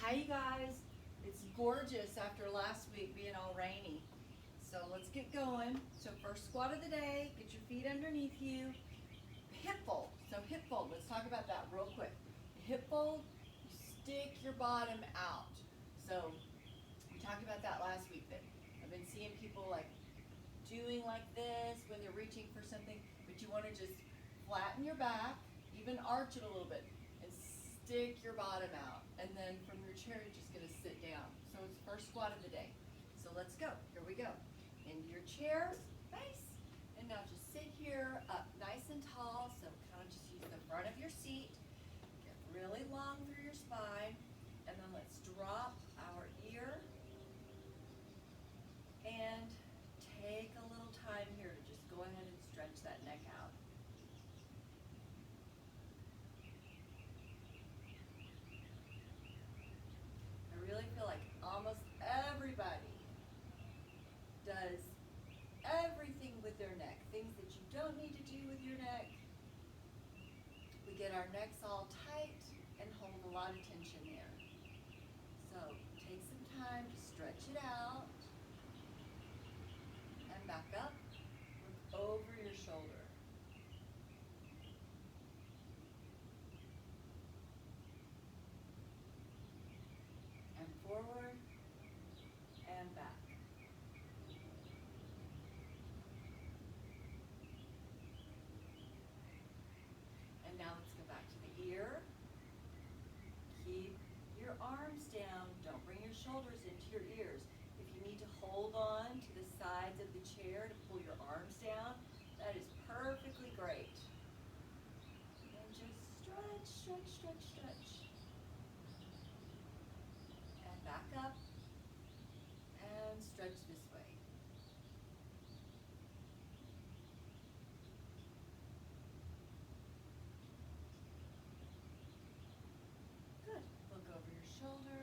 Hi, you guys. It's gorgeous after last week being all rainy. So let's get going. So first squat of the day, get your feet underneath you. Hip fold. So hip fold, let's talk about that real quick. Hip fold, you stick your bottom out. So we talked about that last week that I've been seeing people like doing like this when they're reaching for something, but you want to just flatten your back, even arch it a little bit, and stick your bottom out. And then from your chair, you're just going to sit down. So it's first squat of the day. So let's go. Here we go. Into your chair, nice. And now just sit here up nice and tall. So kind of just use the front of your seat. Get really long through your spine. And then let's drop our ear and take a little time here to just go ahead and stretch that neck out. I really feel like almost everybody does everything with their neck. Things that you don't need to do with your neck. We get our necks all tight and hold a lot of tension there. So take some time to stretch it out. And back up. Look over your shoulder. And forward and back. And now let's go back to the ear. Keep your arms down. Don't bring your shoulders into your ears. If you need to hold on to the sides of the chair to pull your arms down, that is perfectly great. And just stretch, stretch, stretch, stretch. And back up. And stretch this way. Good. Look over your shoulder.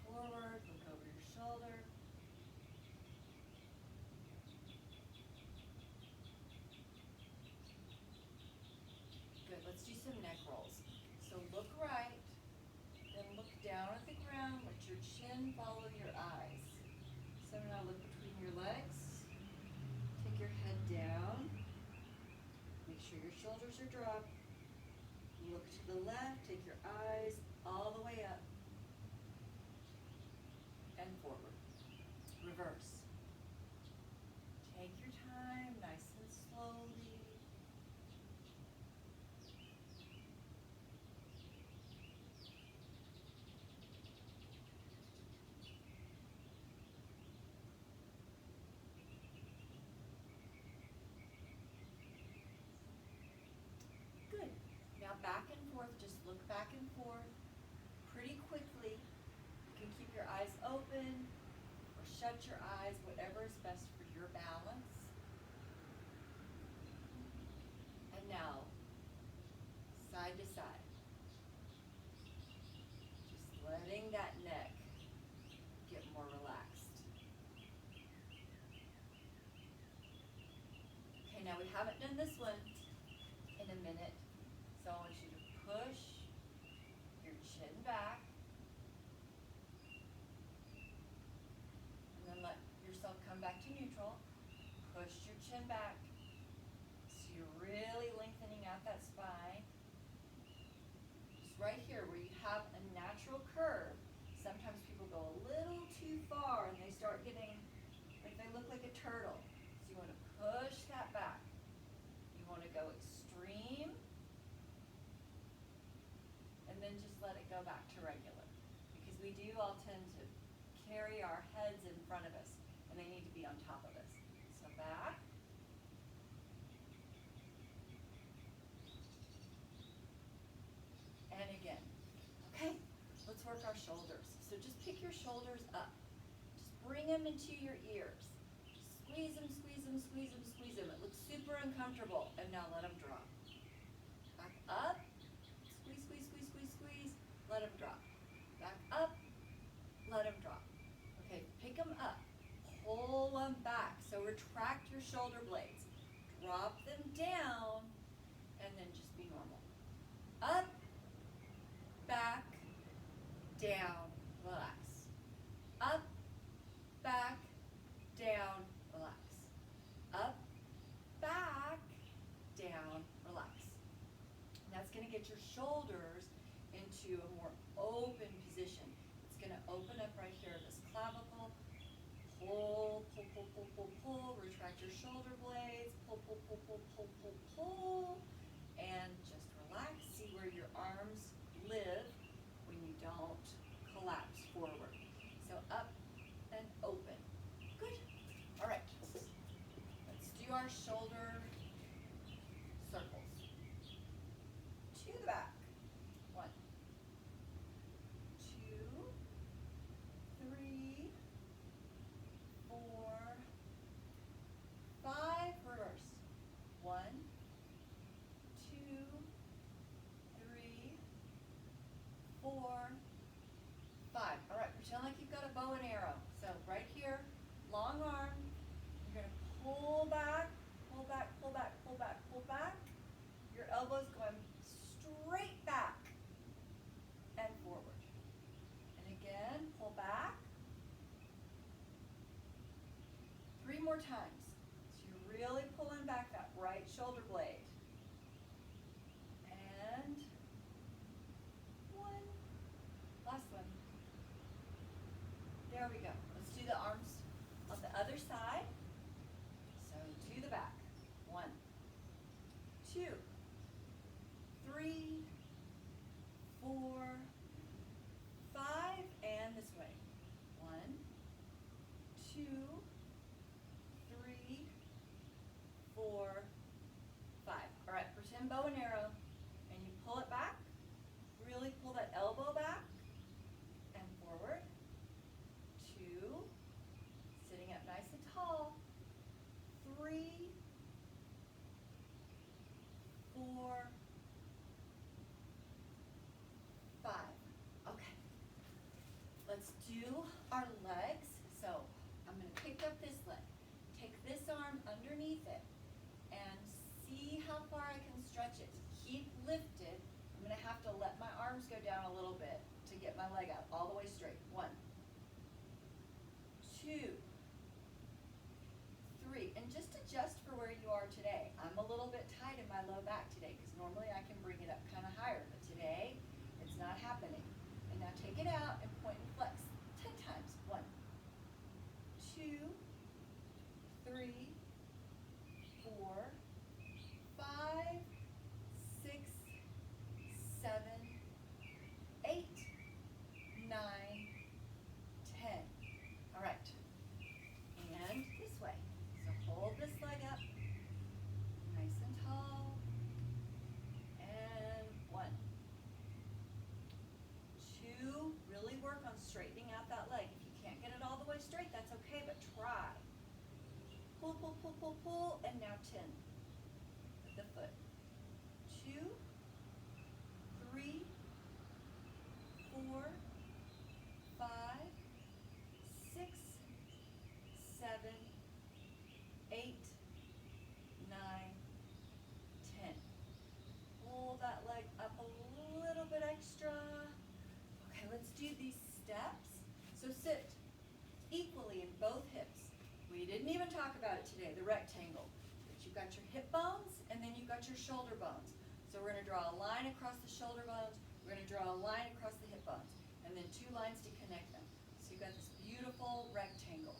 Forward, look over your shoulder. Good, let's do some neck rolls. So look right, then look down at the ground, let your chin follow your eyes. So now look between your legs, take your head down, make sure your shoulders are dropped. Look to the left, take your eyes all the way up and forward. Reverse. Take your time, nice and slowly. Good. Now back and forth, just look back and forth pretty quickly. You can keep your eyes open or shut your eyes, whatever is best for your balance. And now, side to side. Just letting that neck get more relaxed. Okay, now we haven't done this one in a minute, so I want you to push your chin back and then let yourself come back to neutral. Push your chin back so you're really lengthening out that spine. Just right here where you have a natural curve, sometimes people go a little too far and they start getting, like they look like a turtle. So you want to push that back. You want to go extreme and then just let it go back to regular. Because we do all tend to carry our heads in front of us and they need to be on top of us. So back. And again. Okay, let's work our shoulders. So just pick your shoulders up. Just bring them into your ears. Squeeze them, squeeze them, squeeze them, squeeze them. It looks super uncomfortable. And now let them drop. Back up. Squeeze, squeeze, squeeze, squeeze, squeeze. Let them drop. Back up. Let them drop. Okay, pick them up. Pull them back. So retract your shoulder blades. Drop them down. And then gonna get your shoulders into a more open position. It's gonna open up right here, this clavicle. Pull, pull, pull, pull, pull, pull. Retract your shoulder blades. Pull, pull, pull, pull, pull, pull, pull. And just relax. See where your arms live when you don't collapse forward. So up and open. Good. All right. Let's do our shoulder circles. To the back. 1, 2, 3, 4, 5. Reverse. 1, 2, 3, 4, 5. All right, pretend like you've got a bow and arrow. So right here, long arm. You're going to pull back, pull back, pull back, pull back, pull back. Your elbows going straight back and forward. And again, pull back. 3 more times. So you're really pulling back that right shoulder blade. And 1. Last one. There we go. Let's do the arms on the other side. So to the back. 1, 2, 3, 4, 5, and this way. 1, 2, 3, 4, 5. All right, pretend bow and arrow, and you pull it back. Really pull that elbow back and forward. 2, sitting up nice and tall. 3, 4, 5. Okay. Let's do our legs. So I'm going to pick up this leg. Take this arm underneath it and see how far I can stretch it. Keep lifted. I'm going to have to let my arms go down a little bit to get my leg out all the way straight. 1, 2, 3. And just adjust for where you are today. I'm a little bit tight in my low back today because normally I can bring it up kind of higher, but today it's not happening. And now take it out and point and flex 10 times. 1, 2, 3, 4, 5, 6, 7, 8, 9, 10. All right. And this way. So hold this leg up, nice and tall. And 1, 2. Really work on straightening out that leg. If you can't get it all the way straight, that's okay, but try. Pull, pull, pull, pull, pull, and now 10 with the foot. 2, 3, 4, 5, 6, 7, 8, 9, 10. Pull that leg up a little bit extra. Okay, let's do these steps. So sit equally in both hips. We didn't even talk about it today, the rectangle. But you've got your hip bones and then you've got your shoulder bones. So we're going to draw a line across the shoulder bones. We're going to draw a line across the hip bones. And then 2 lines to connect them. So you've got this beautiful rectangle.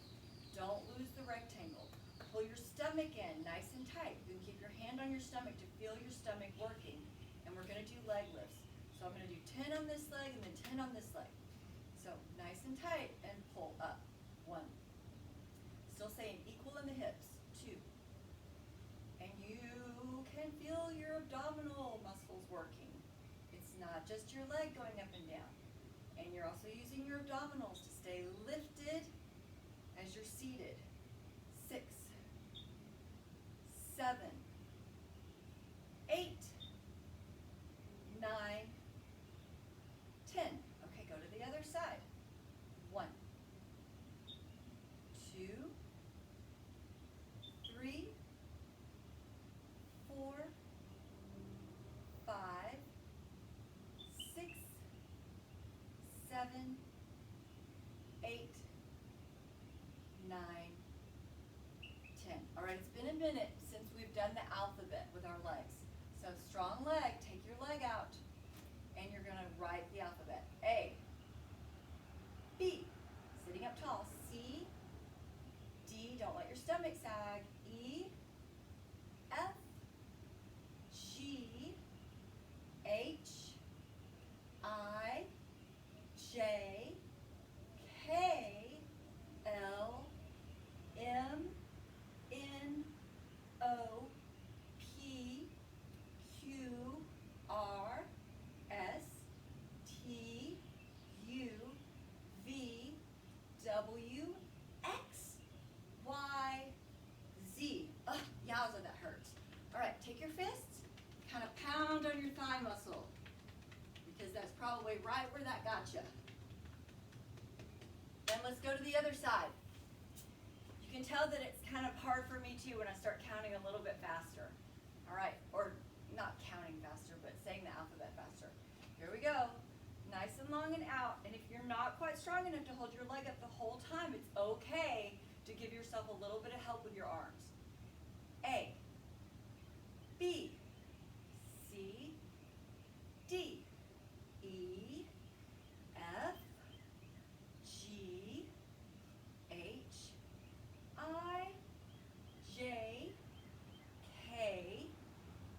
Don't lose the rectangle. Pull your stomach in nice and tight. You can keep your hand on your stomach to feel your stomach working. And we're going to do leg lifts. So I'm going to do 10 on this leg and then 10 on this leg. So nice and tight and pull up. 1. Still staying equal in the hips. 2. And you can feel your abdominal muscles working. It's not just your leg going up and down. And you're also using your abdominals to stay lifted as you're seated. 6, 7, 8, 9, 10. Okay, go to the other side. 1, 2, 3, 4, 5, 6, 7, 8, 9, 10. All right, it's been a minute since we've done the alphabet with our legs. So strong leg, take your leg out. write the alphabet. A, B, sitting up tall. C, D, don't let your stomach sag. E, F, G, H, I, J, K, L, M, N, O, P, Q, R, S, T, U, V, W, X, Y, Z. Ugh, yowza, that hurts. All right, take your fists, kind of pound on your thigh muscle, because that's probably right where that got you. Then let's go to the other side. You can tell that it's kind of hard for me too when I start counting a little bit faster. All right, or not counting faster, but saying the alphabet faster. Here we go. Nice and long and out. And if you're not quite strong enough to hold your leg up the whole time, it's okay to give yourself a little bit of help with your arms. A, B, C, D, E, F, G, H, I, J, K,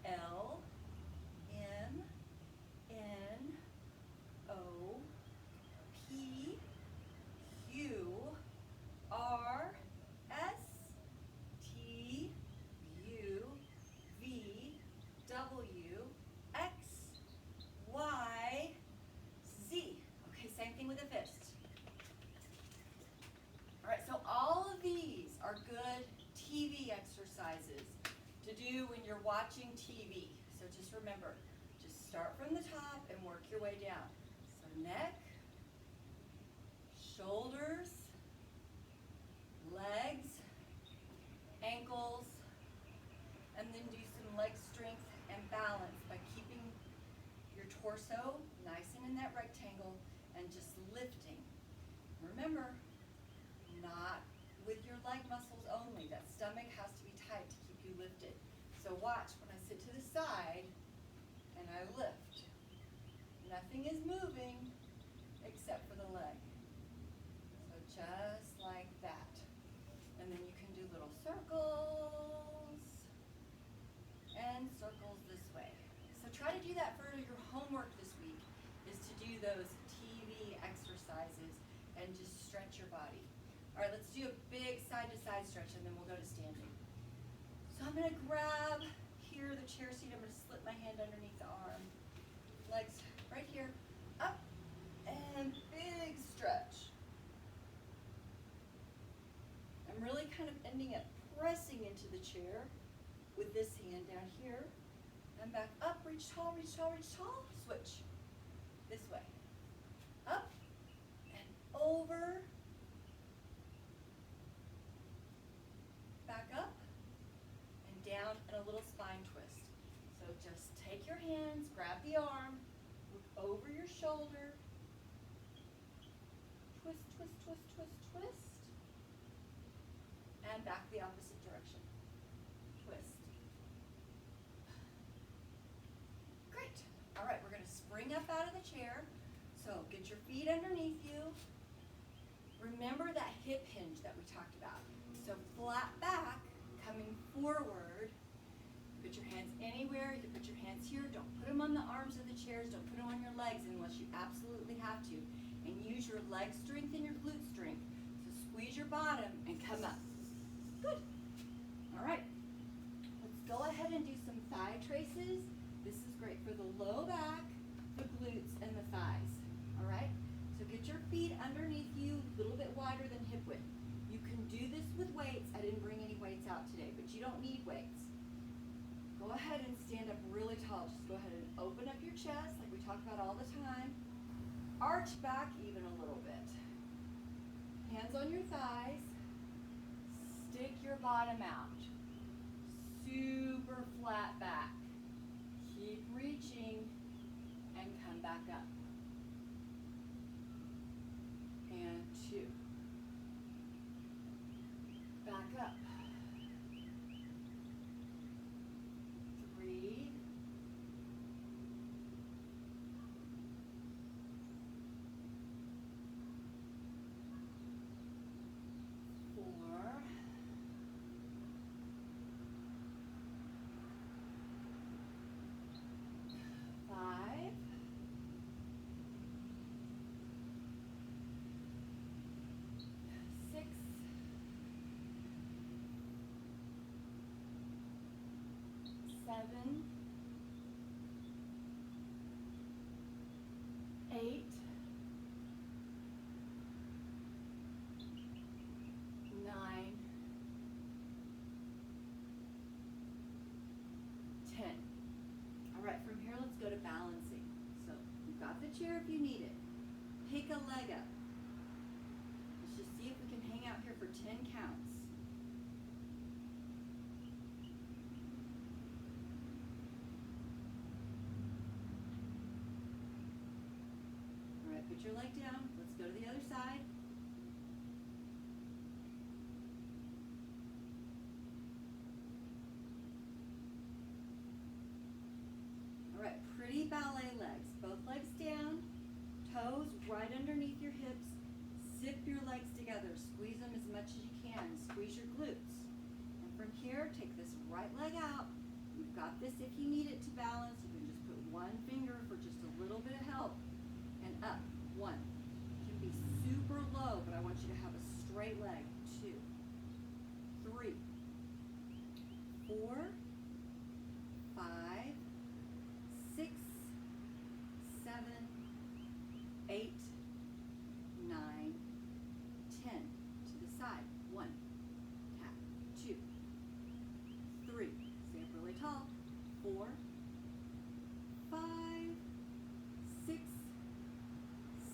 L, M, N, O, P, Q, R, S, T, U, V, W, X, Y, Z. Okay, same thing with the fist. All right, so all of these are good TV exercises to do when you're watching TV. So just remember, just start from the top and work your way down. So neck, shoulders, legs, ankles, and then do some leg strength and balance by keeping your torso nice and in that rectangle and just lifting. Remember, not with your leg muscles only. That stomach has to be tight to keep you lifted. So watch when I sit to the side and I lift. Nothing is moving except for the leg. So just like that. And then you can do little circles and circles this way. So try to do that for your homework this week, is to do those TV exercises and just stretch your body. All right, let's do a big side-to-side stretch, and then we'll go to standing. So I'm going to grab here the chair seat. I'm going to slip my hand underneath the arm. Legs right here, up, and big stretch. I'm really kind of ending up pressing into the chair with this hand down here. And back up, reach tall, reach tall, reach tall. Switch. This way. Up, and over. Back up and down, and a little spine twist. So just take your hands, grab the arm, look over your shoulder, twist, twist, twist, twist, twist, and back the opposite direction. Twist. Great. All right, we're going to spring up out of the chair. So get your feet underneath you. Remember that hip hinge that we talked about. So flat back, coming forward. Put your hands anywhere. You can put your hands here. Don't put them on the arms of the chairs. Don't put them on your legs unless you absolutely have to. And use your leg strength and your glute strength. So squeeze your bottom and come up. Good. All right. Let's go ahead and do some thigh traces. This is great for the low back, the glutes, and the thighs. All right. So get your feet underneath you, a little bit wider than hip width. You can do this with weights. I didn't bring any weights out today, but you don't need weights. Go ahead and stand up really tall. Just go ahead and open up your chest like we talk about all the time. Arch back even a little bit. Hands on your thighs. Stick your bottom out. Super flat back. Keep reaching and come back up. And 2. Back up. 3. 7, 8, 9, 10. All right, from here, let's go to balancing. So you've got the chair if you need it. Pick a leg up. Let's just see if we can hang out here for 10 counts. All right, put your leg down. Let's go to the other side. All right, pretty ballet legs. Both legs down, toes right underneath your hips. Zip your legs together. Squeeze them as much as you can. Squeeze your glutes. And from here, take this right leg out. You've got this if you need it to balance. You can just put one finger for just a little bit of help. And up. 1. It can be super low, but I want you to have a straight leg. 2, 3, 4, 5, 6, 7, 8, 9, 10. To the side. 1. Tap. 2, 3. Stay up really tall. 4, 5, 6,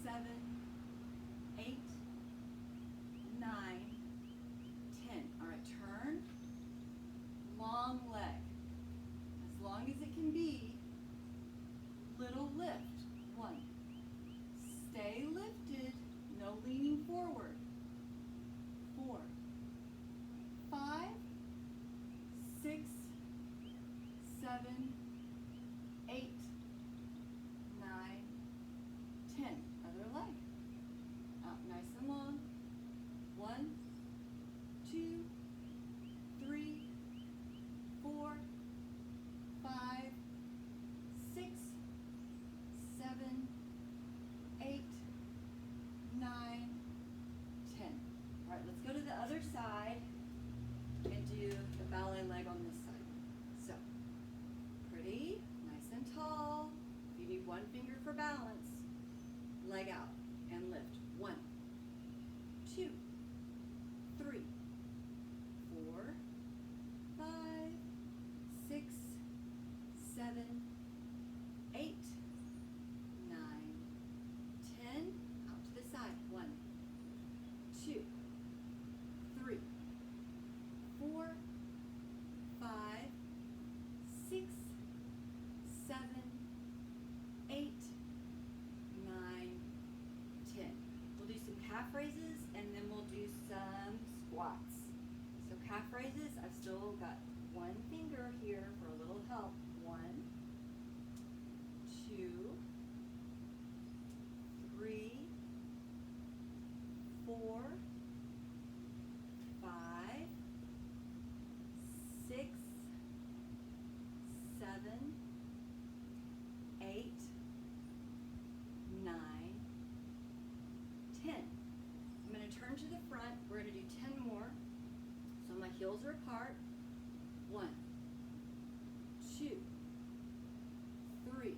7, 8, 9, 10. All right, turn. Long leg. As long as it can be. Little lift. 1. Stay lifted. No leaning forward. 4, 5, 6, 7, 8, 9, 10. Other leg. Out nice and long. 1, 2, 3, 4, 5, 6, 7, 8, 9, 10. All right, let's go to the other side and do the ballet leg on this side. So, pretty, nice and tall. If you need one finger for balance, leg out and lift. 1, 2, 3, 4, 5, 6, 7, 8, 9, 10. Out to the side. 1, 2, 3, 4, 5, 6, 7, 8, 9, 10. We'll do some calf raises and then we'll do some squats. So calf raises, I've still got one finger here for a little help. 1, 2, 3, 4, 5, 6, 7, 8, 9, 10. I'm going to turn to the front. We're going to do 10 more. So my heels are apart. 1, 2, 3,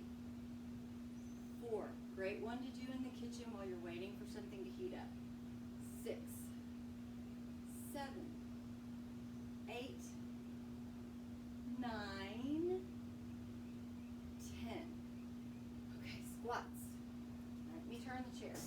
4. Great one to do in the kitchen while you're waiting for something to heat up. 6, 7, 8, 9, 10. Okay, squats. Let me turn the chair.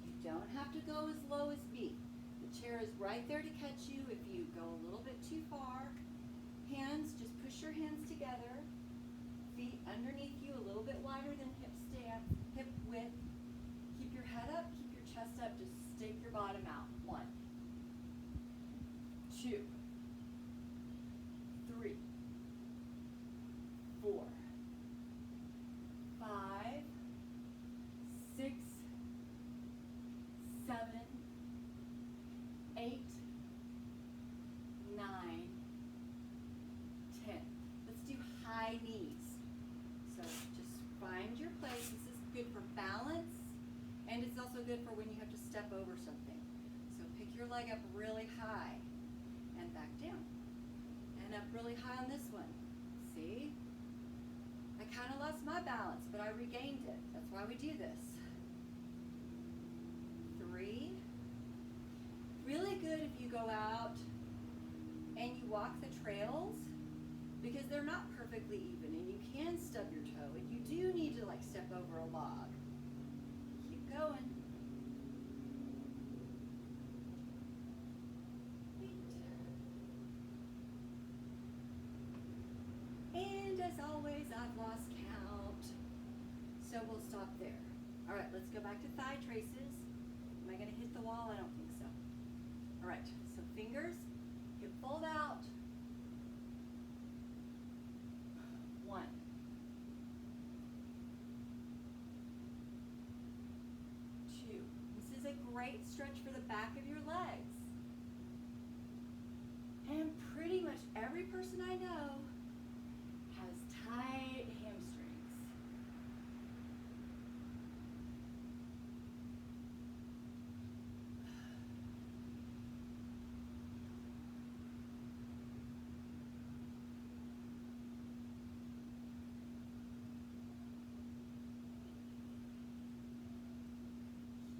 You don't have to go as low as B. The chair is right there to catch you if you go a little bit too far. Hands, just push your hands together. Feet underneath you, a little bit wider than hip width. Keep your head up, keep your chest up, just stake your bottom out. 1, 2, 3, 4, 5, 6, 7, 8, 9, 10. Let's do high knees. So just find your place. This is good for balance, and it's also good for when you have to step over something. Take your leg up really high and back down. And up really high on this one. See? I kind of lost my balance, but I regained it. That's why we do this. 3. Really good if you go out and you walk the trails, because they're not perfectly even and you can stub your toe and you do need to like step over a log. Keep going. 8. And as always, I've lost count. So we'll stop there. All right, let's go back to thigh traces. Am I gonna hit the wall? I don't think so. All right, so fingers, hip fold out. 1. 2. This is a great stretch for the back of your legs. And pretty much every person I know has tight hamstrings.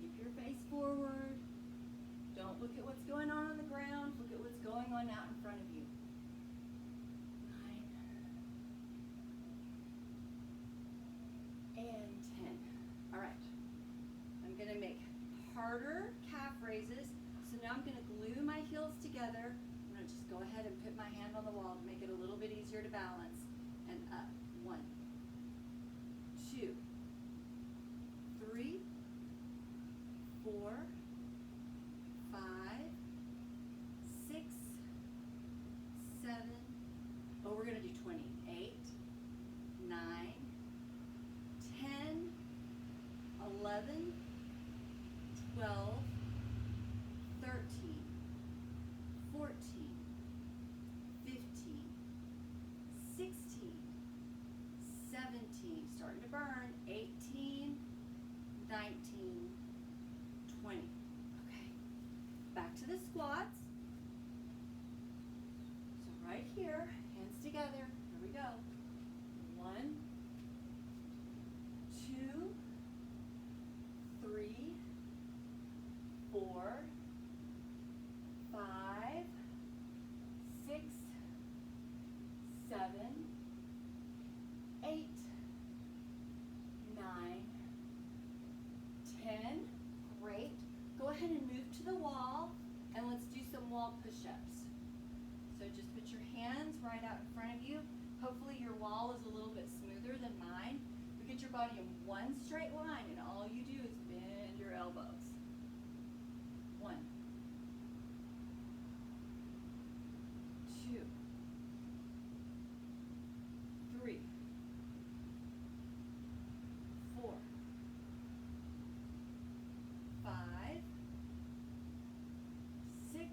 Keep your face forward. Don't look at what's going on the ground. Look at what's going on out in front of you. 9 and 10. All right. I'm going to make harder calf raises. So now I'm going to glue my heels together. I'm going to just go ahead and put my hand on the wall to make it a little bit easier to balance. And up. 1, 2, 3, 4, 5, 6, 7. Oh, we're going to do 20. 8, 9, 10, 11, 12, 13, 14, 15, 16, 17, starting to burn, 18, 19, 20. Okay, back to the squats. So right here, hands together, here we go. 1, 2, 3, 4, 5, 6, 7, 8, 9, 10. Great. Go ahead and move to the wall and let's do some wall push-ups. So just put your hands right out in front of you. Hopefully your wall is a little bit smoother than mine. You get your body in one straight line and all you do is bend your elbows. 1, 2, 3, 4, 5, 6,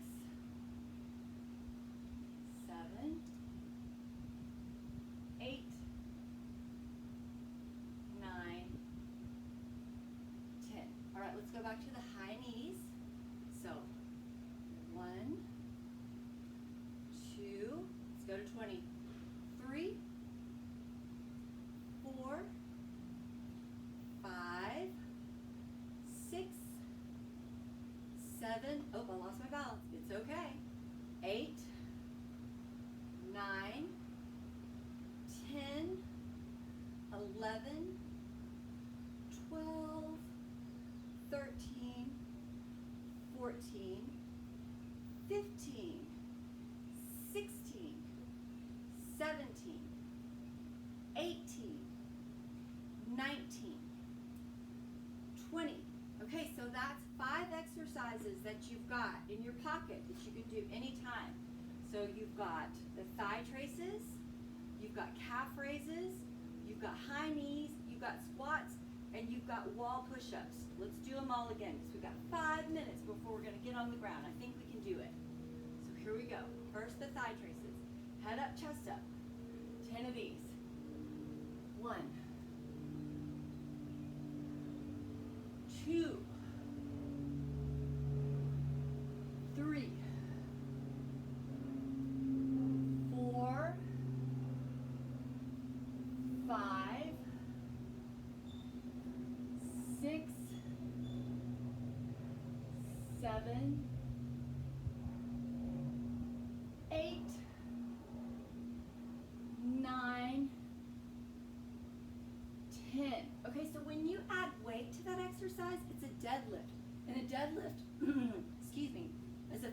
7, 8, 9, 10. All right, let's go back to the high knees. So 1, 2, let's go to 20. 3, 4, 5, 6, 7. Oh, I lost my balance. It's okay. 8, 9, 10, 11, 12, 13, 14, 15, 16, 17, 18, 19, 20. Okay, so that's 5 exercises that you've got in your pocket that you can do anytime. So you've got the thigh traces, you've got calf raises, you've got high knees, you've got squats, and you've got wall push-ups. Let's do them all again because we've got 5 minutes before we're going to get on the ground. I think we can do it. So here we go. First, the thigh traces. Head up, chest up. 10 of these. 1, 2,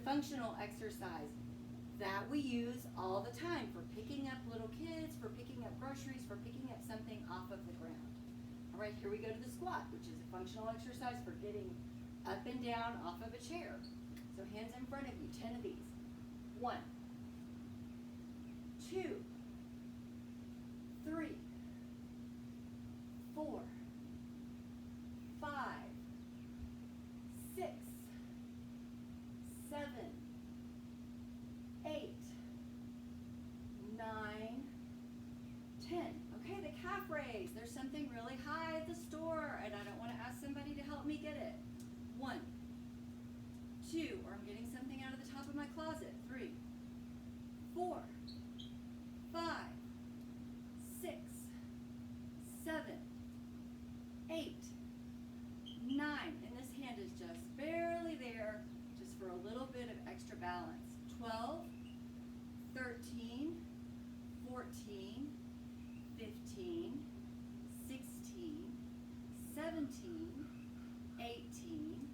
functional exercise that we use all the time for picking up little kids, for picking up groceries, for picking up something off of the ground. All right, here we go to the squat, which is a functional exercise for getting up and down off of a chair. So hands in front of you, 10 of these. 1, 2, 3, 4, 5, 6, 7, 8, 9, 10. Okay, the calf raise. There's something really high at the store, and I don't want to ask somebody to help me get it. 1, 2, or I'm getting something out of the top of my closet. 3, 4, 5, 6, 7, 8, 9. And this hand is just barely there, just for a little bit of extra balance. 12, 13, 14, 15, 16, 17, 18,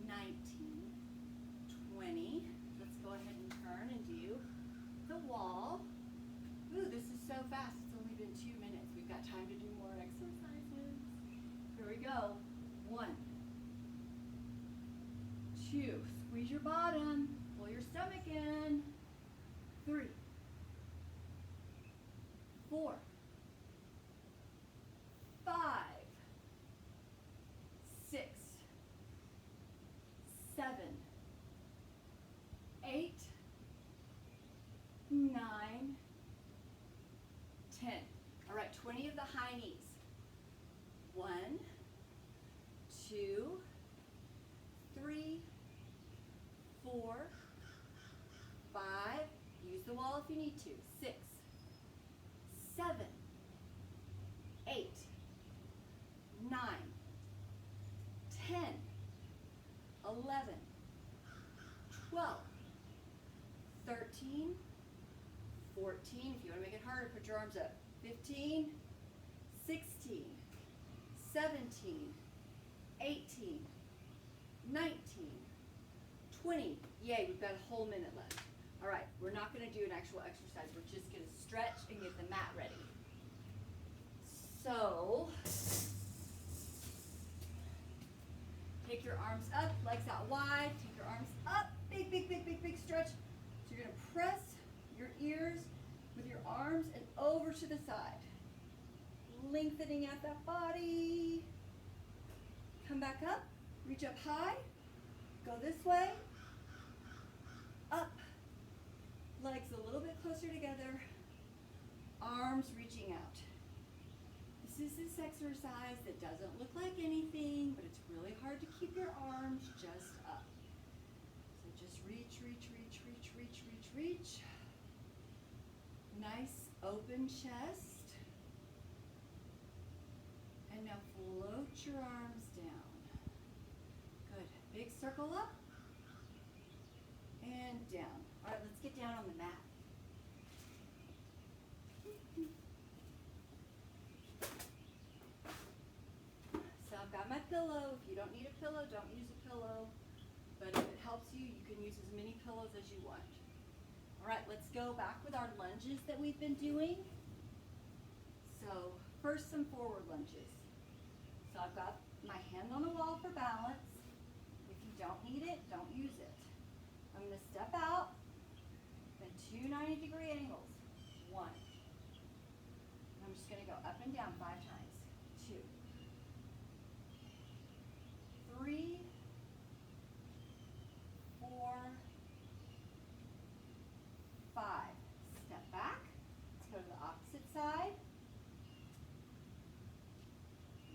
19, 20. Let's go ahead and turn and do the wall. Ooh, this is so fast. It's only been 2 minutes. We've got time to do more exercises. Here we go. 1, 2. Squeeze your bottom. Pull your stomach in. 3, 4, 5, 6, 7, 8, 9, 10. All right, 20 of the high knees. 1, 2, 3, 4, 5. Use the wall if you need to. 6, 7, 8, 9, 10, 11, 12, 13, 14. If you want to make it harder, put your arms up. 15, 16, 17, 18, 19, 20. Yay, we've got a whole minute left. All right, we're not going to do an actual exercise. We're just going to stretch and get the mat ready. So, take your arms up, legs out wide. Take your arms up. Big, big, big, big, big stretch. So you're going to press your ears with your arms and over to the side. Lengthening out that body. Come back up. Reach up high. Go this way. Up. Legs a little bit closer together. Arms reaching out. This is this exercise that doesn't look like anything, but it's really hard to keep your arms just up. So just reach, reach, reach, reach, reach, reach, reach. Nice open chest. And now float your arms down. Good. Big circle up and down. All right, let's get down on the mat. So I've got my pillow. If you don't need a pillow, don't use a pillow. But if it helps you, you can use as many pillows as you want. All right, let's go back with our lunges that we've been doing. So first, some forward lunges. So I've got my hand on the wall for balance. If you don't need it, don't use it. I'm going to step out, then 2 90-degree angles. 1. And I'm just going to go up and down 5 times. 2, 3, 4, 5. Step back. Let's go to the opposite side.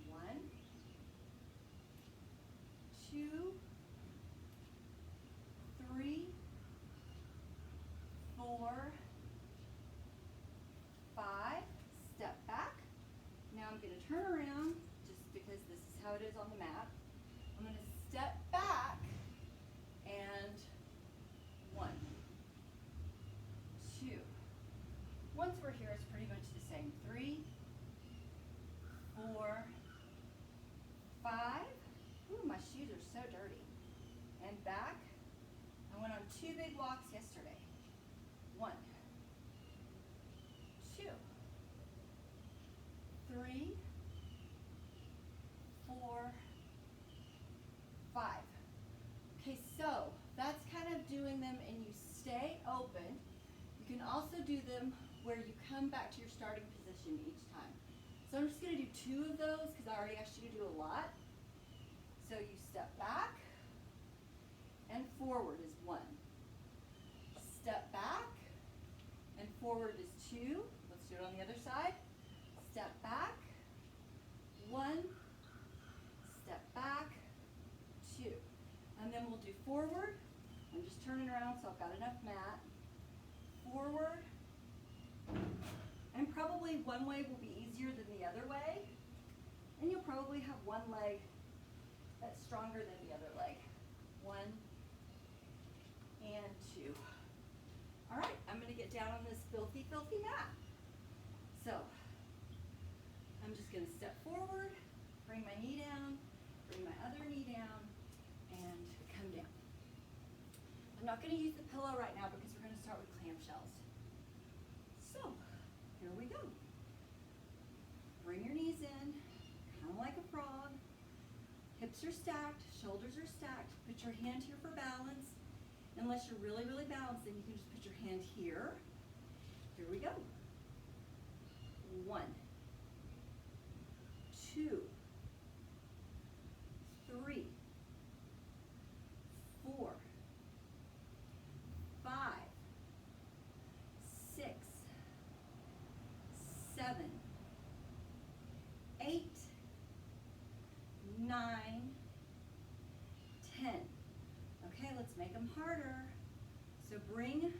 1, 2, 3, 4, 5. Step back. Now I'm walks yesterday. 1, 2, 3, 4, 5. Okay, so that's kind of doing them and you stay open. You can also do them where you come back to your starting position each time. So I'm just going to do 2 of those because I already asked you to do a lot. So you step back and forward is 1. Step back and forward is 2. Let's do it on the other side. Step back, 1. Step back, 2. And then we'll do forward. I'm just turning around so I've got enough mat. Forward. And probably one way will be easier than the other way. And you'll probably have one leg that's stronger than the other leg. 1 and 2. All right, I'm going to get down on this filthy, filthy mat. So I'm just going to step forward, bring my knee down, bring my other knee down, and come down. I'm not going to use the pillow right now because we're going to start with clamshells. So here we go. Bring your knees in, kind of like a frog. Hips are stacked, shoulders are stacked. Put your hand here for balance. Unless you're really, really balanced, then you can just put your hand here. Here we go. 1, 2, 3, 4, 5, 6, 7, 8, 9, 10. Okay, let's make them harder. So bring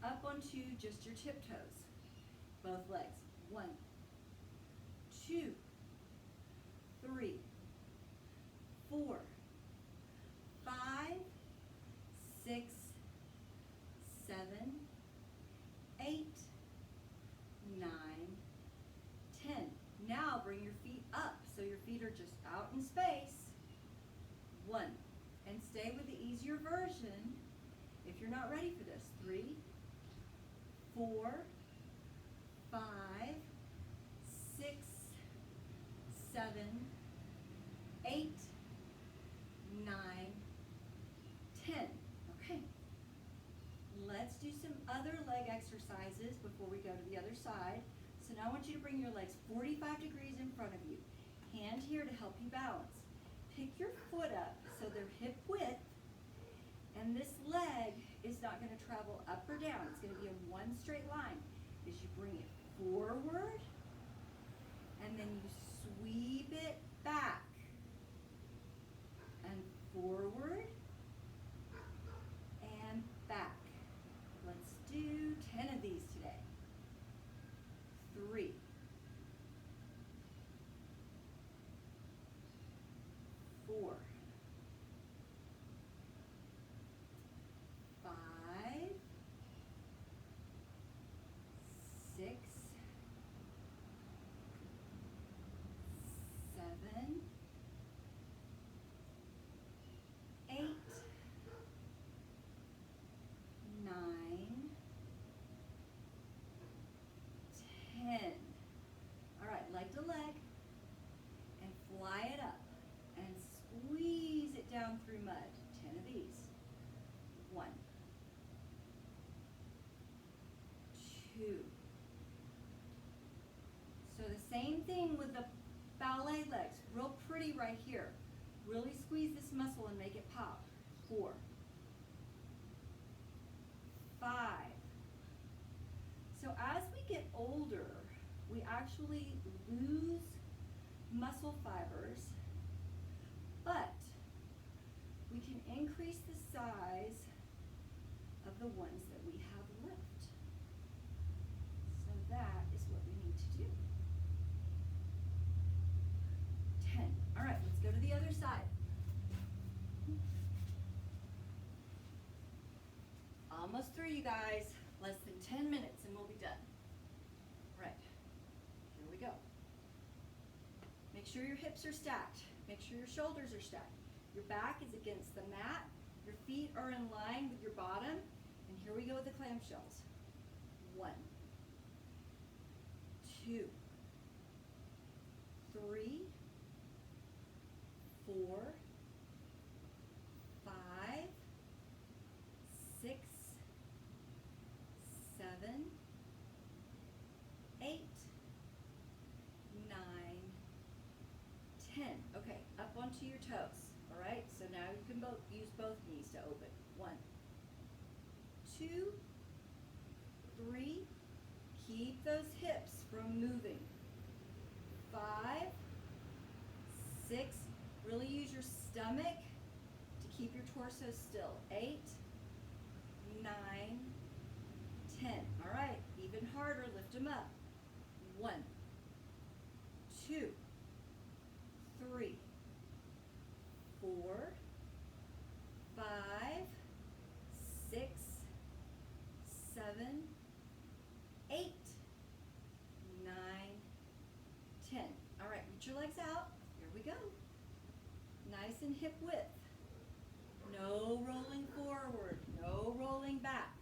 up onto just your tiptoes, both legs. 1, 2, 3, 4, 5, 6, 7, 8, 9, 10. Now bring your feet up so your feet are just out in space. 1. And stay with the easier version if you're not ready for this. 3, 4, 5, 6, 7, 8, 9, 10. Okay. Let's do some other leg exercises before we go to the other side. So now I want you to bring your legs 45 degrees in front of you. Hand here to help you balance. Pick your foot up so they're hip width, and this leg is not going to travel up or down. It's going to be in one straight line. As you bring it forward, and then you sweep it back, and forward, and back. Let's do 10 of these today. 3, 4, 5, 6, 7, 8, 9, 10. All right, leg to leg, and fly it up, and squeeze it down through mud. 10 of these. 1, 2. So the same thing with the ballet legs. Real pretty right here. Really squeeze this muscle and make it pop. 4, 5. So as we get older, we actually lose muscle fibers, but we can increase the size of the ones that we have left. So that is what we need to do. 10. All right, let's go to the other side. Almost through, you guys. Less than 10 minutes and we'll be done. Right, here we go. Make sure your hips are stacked. Make sure your shoulders are stacked. Your back is against the mat Your feet are in line with your bottom. And here we go with the clamshells. 1, 2, 3, 4, 5, 6, 7, 8, 9, 10. Okay, up onto your toes. All right, so now you can use both knees to open. 1, 2, 3. Keep those hips from moving. 5, 6. Really use your stomach to keep your torso still. 8, 9, 10. All right, even harder. Lift them up. 1, 2, 3, 4, 5, 6, 7, 8, 9, 10. All right, reach your legs out. Here we go. Nice and hip width. No rolling forward, no rolling back.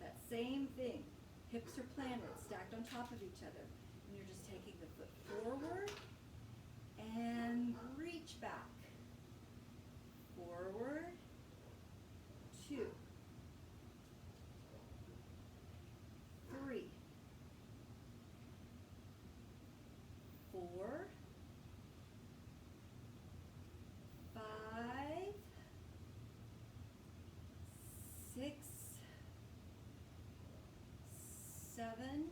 That same thing. Hips are planted, stacked on top of each other. And you're just taking the foot forward and reach back. Forward, 2, 3, 4, 5, 6, 7,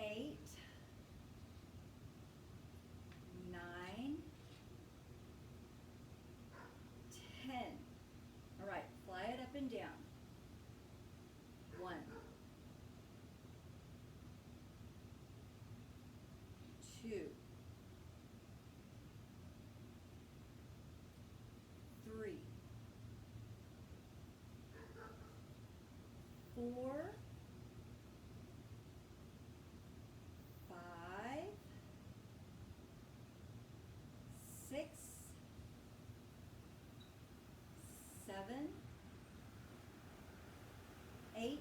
8, 9, 10. All right, fly it up and down. 1, 2, 3, 4, 5, 6, 7, 8,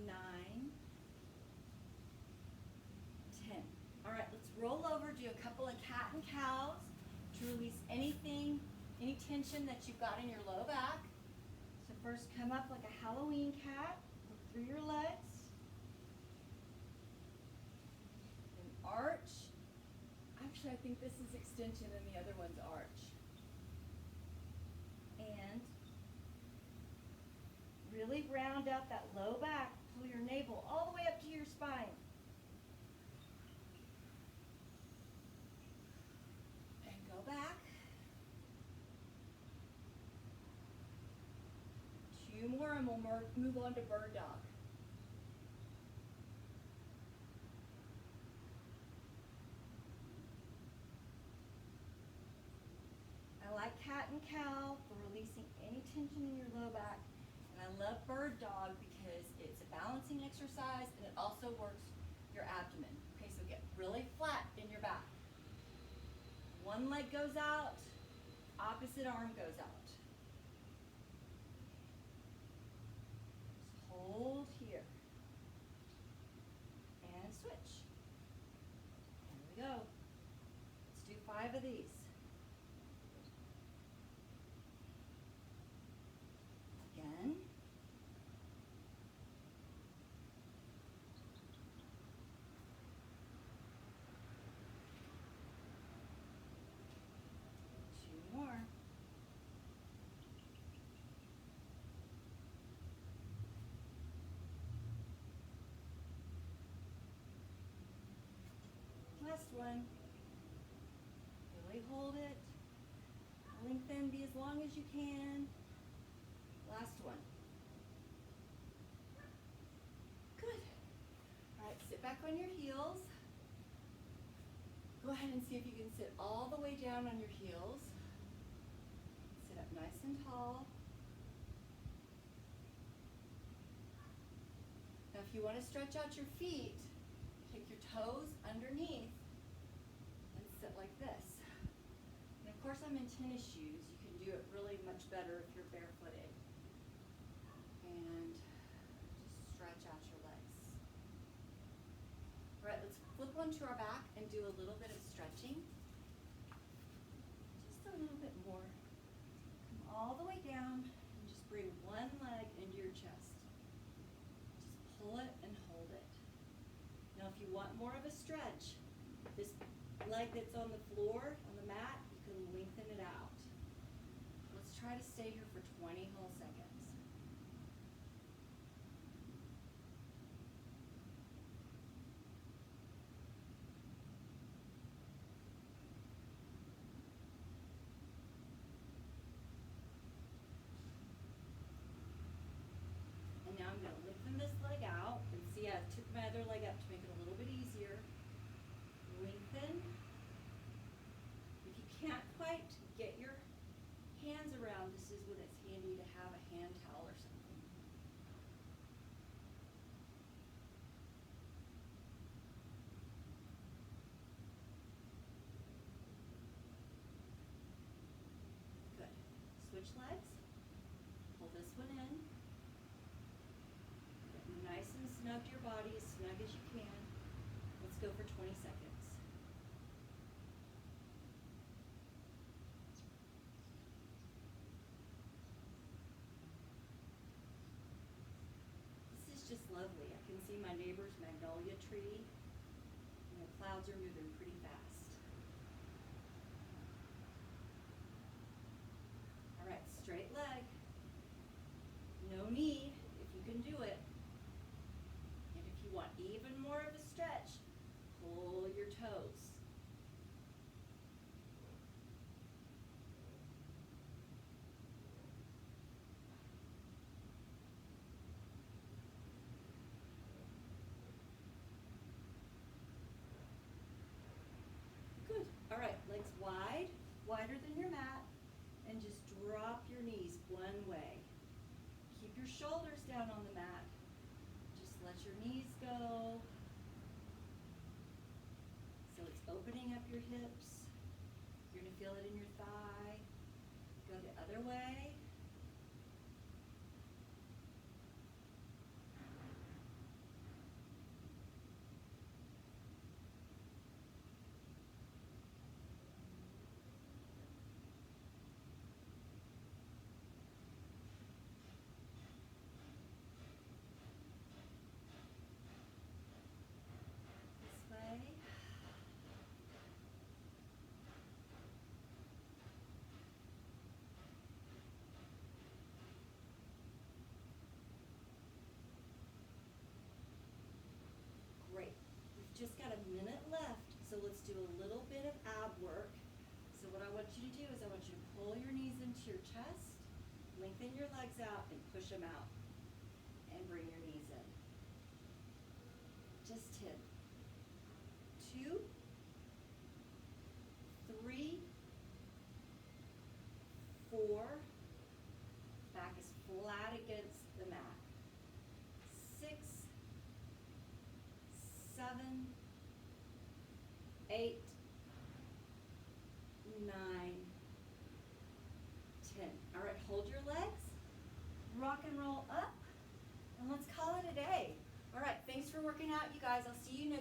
9, 10. All right, let's roll over, do a couple of cat and cows to release anything, any tension that you've got in your low back. So first come up like a Halloween cat, look through your legs. And arch. Actually, I think this is extension and the other one's arch. And really round out that low back, pull your navel all the way up to your spine. And go back. 2 more and we'll move on to bird dog. I like cat and cow for releasing any tension in your low back. And I love bird dog because it's a balancing exercise and it also works your abdomen. Okay, so get really flat in your back. One leg goes out, opposite arm goes out. Just hold here. And switch. Here we go. Let's do 5 of these. Again. More. Last one. Really hold it. Lengthen, be as long as you can. Last one. Good. All right, sit back on your heels. Go ahead and see if you can sit all the way down on your heels. Sit up nice and tall. Now if you want to stretch out your feet, take your toes underneath and sit it like this. And of course I'm in tennis shoes. You can do it really much better if you're barefooted. And just stretch out your legs. All right, let's flip onto our back and do a little bit of stretching. Just a little bit more. Come all the way down and just bring one leg into your chest. Just pull it and hold it. Now if you want more of a stretch, this leg that's on the floor, on the mat, you can lengthen it out. Let's try to stay here for 20 whole seconds. And now I'm going to lengthen this leg out, and see I took my other leg up to make it a little bit easier. Lengthen. If you can't quite get your hands around, this is when it's handy to have a hand towel or something. Good. Switch legs. Pull this one in. Get nice and snug to your body, as snug as you can. Let's go for 20 seconds. This is just lovely. I can see my neighbor's magnolia tree, and the clouds are moving pretty fast. All right, straight leg. No knee, if you can do it. And if you want even more of a stretch, pull your toes. Good. All right, legs wide, wider than your mat, and just drop your knees one way. Keep your shoulders down on the mat. Just let your knees go. So it's opening up your hips. You're going to feel it in your thigh. Go the other way. This way. Great. We've just got a minute left, so let's do a little bit of ab work. So what I want you to do is I want you to pull your knees into your chest, lengthen your legs out, and push them out. And bring your knees in. Just 10. 2, 3, 4. Back is flat against the mat. 6, 7, 8, 9, 10. All right, hold your legs. Rock and roll up. And let's call it a day. All right, thanks for working out, you guys. I'll see you next